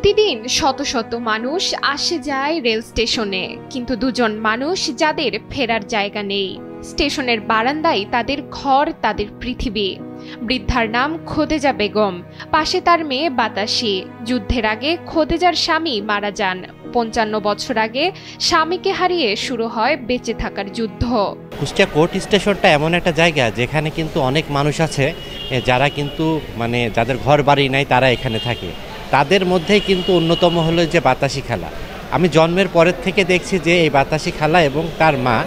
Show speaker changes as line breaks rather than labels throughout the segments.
প্রতিদিন শত শত মানুষ আসে যায় রেল স্টেশনে, কিন্তু দুজন মানুষ যাদের ফেরার জায়গা নেই। স্টেশনের বারান্দায় তাদের ঘর, তাদের পৃথিবী। বৃদ্ধার নাম খোদেজা বেগম, পাশে তার মেয়ে বাতাসি। যুদ্ধের আগে খোদেজার স্বামী মারা যান। ৫৫ বছর আগে স্বামীকে হারিয়ে শুরু হয় বেঁচে থাকার যুদ্ধ।
কুষ্টিয়া কোর্ট স্টেশনটা এমন একটা জায়গা যেখানে কিন্তু অনেক মানুষ আছে যারা কিন্তু যাদের ঘর বাড়ি নাই, তারা এখানে থাকে। তাদের মধ্যেই কিন্তু অন্যতম হলো যে বাতাসি খালা। আমি জন্মের পরের থেকে দেখছি যে এই বাতাসি খালা এবং তার মা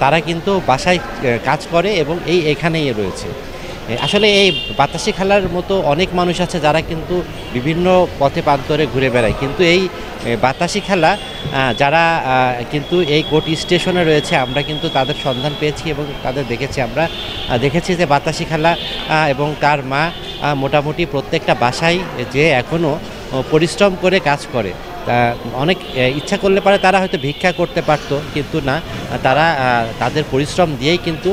তারা কিন্তু বাসায় কাজ করে এবং এখানেই রয়েছে। আসলে এই বাতাসি খালার মতো অনেক মানুষ আছে যারা কিন্তু বিভিন্ন পথে প্রান্তরে ঘুরে বেড়ায়, কিন্তু এই বাতাসি খালা যারা কিন্তু এই কোর্ট স্টেশনে রয়েছে, আমরা কিন্তু তাদের সন্ধান পেয়েছি এবং তাদের আমরা দেখেছি যে বাতাসি খালা এবং তার মা মোটামুটি প্রত্যেকটা বাসায় যে এখনও পরিশ্রম করে কাজ করে। অনেক ইচ্ছা করলে পারে তারা হয়তো ভিক্ষা করতে পারতো, কিন্তু না, তারা তাদের পরিশ্রম দিয়েই কিন্তু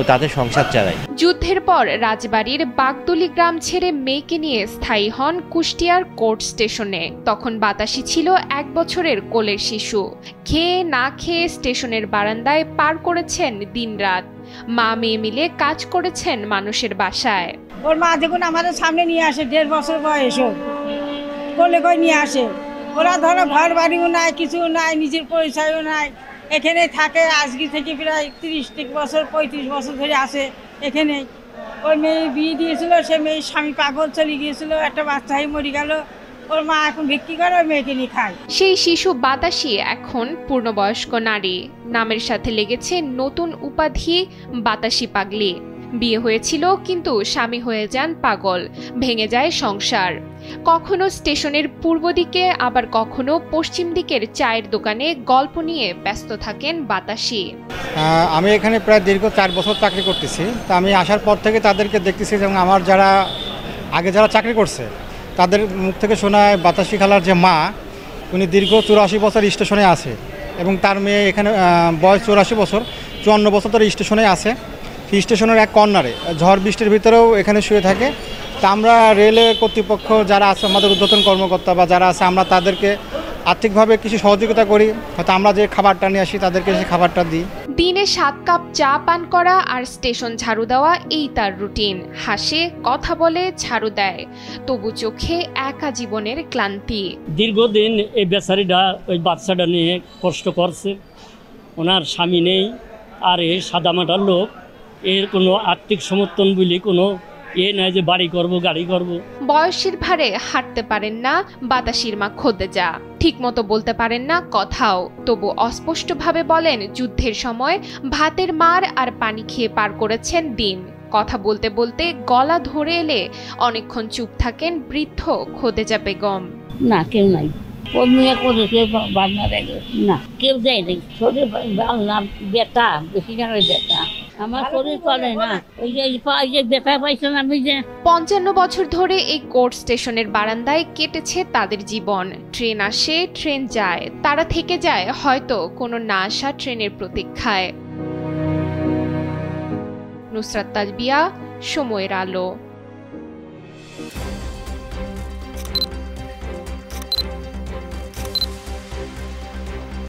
তাদের সংসার চালায়।
যুদ্ধের পর রাজবাড়ির বাগদুলি গ্রাম ছেড়ে মেয়েকে নিয়ে স্থায়ী হন কুষ্টিয়ার কোর্ট স্টেশনে। তখন বাতাসি ছিল ১ বছরের কোলের শিশু। খেয়ে না খেয়ে স্টেশনের বারান্দায় পার করেছেন দিনরাত। মা মেয়ে মিলে কাজ করেছেন মানুষের বাসায়।
ওর মা দেখুন আমাদের সামনে নিয়ে আসে, ১.৫ বছর বয়স, কোলে করে নিয়ে আসে। ওরা ধরো ঘর বাড়িও নাই, কিছু নাই, নিজের পরিচয়ও নাই, এখানে থাকে। আজকে থেকে প্রায় ৩০ বছর ৩৫ বছর ধরে আসে এখানে। ওর মেয়ে বিয়ে দিয়েছিল, সে মেয়ের স্বামী পাগল চলে গিয়েছিল, একটা বাচ্চা হয়ে মরে গেল। ওর মা এখন বিক্রি করে ওর মেয়েকে নিয়ে খায়।
সেই শিশু বাতাসি এখন পূর্ণবয়স্ক নারী। নামের সাথে লেগেছে নতুন উপাধি বাতাসি পাগলি। বিয়ে হয়েছিল, কিন্তু স্বামী হয়ে যান পাগল, ভেঙে যায় সংসার। কখনো স্টেশনের পূর্ব দিকে, আবার কখনো পশ্চিম দিকের চায়ের দোকানে গল্প নিয়ে ব্যস্ত থাকেন বাতাসি।
আমি এখানে প্রায় দীর্ঘ ৪ বছর চাকরি করতেছি। তা আমি আসার পর থেকে তাদেরকে দেখতেছি, যেমন আমার আগে যারা চাকরি করছে তাদের মুখ থেকে শোনায় বাতাসি খালার যে মা, উনি দীর্ঘ ৮৪ বছর স্টেশনে আছে এবং তার মেয়ে এখানে বয়স ৮৪ বছর, ৫৪ বছর ধরে স্টেশনে আছে। স্টেশনের এক কর্নারে ঝড় বৃষ্টির ভিতরেও এখানে শুয়ে থাকে। তা আমরা রেলের কর্তৃপক্ষ যারা আছে, আমাদের ঊর্ধ্বতন কর্মকর্তা বা যারা আছে, আমরা তাদেরকে আর্থিকভাবে কিছু সহযোগিতা করি। হয়তো আমরা যে খাবারটা নিয়ে আসি তাদেরকে সেই খাবারটা দিই।
দিনে ৭ কাপ চা পান করা আর স্টেশন ঝাড়ু দেওয়া, এই তার রুটিন। হাসে, কথা বলে, ঝাড়ু দেয়, তবু চোখে একা জীবনের ক্লান্তি।
দীর্ঘদিন এই বেচারিটা ওই বাচ্চাটা নিয়ে কষ্ট করছে। ওনার স্বামী নেই, আর এই সাদামাটার লোক, এর কোনো আর্থিক সমর্থন বলি কোনো নাই যে বাড়ি করব, গাড়ি করব।
বয়সের ভারে হাঁটতে পারেন না বাতাসির মা খোদেজা, ঠিক মতো বলতে পারেন না কথাও। তবু অস্পষ্টভাবে বলেন যুদ্ধের সময় ভাতের মার আর পানি খেয়ে পার করেছেন দিন। কথা বলতে বলতে গলা ধরে এলে অনেকক্ষণ চুপ থাকেন বৃদ্ধ খোদেজা বেগম।
না, কেউ নাই। না, কেউ দেয় নাই। শরীর বেটা, বেশি বেটা, আমার শরীর চলে না। ওই যে বেটা পাইছেন আমি যে।
৫৫ বছর ধরে এই কোর্ট স্টেশনের বারান্দায় কেটেছে তাদের জীবন। ট্রেন আসে, ট্রেন যায়, তারা থেকে যায় হয়তো কোনো না আসা ট্রেনের প্রতীক্ষায়। নুসরাত তাজবিয়া, সময়ের আলো।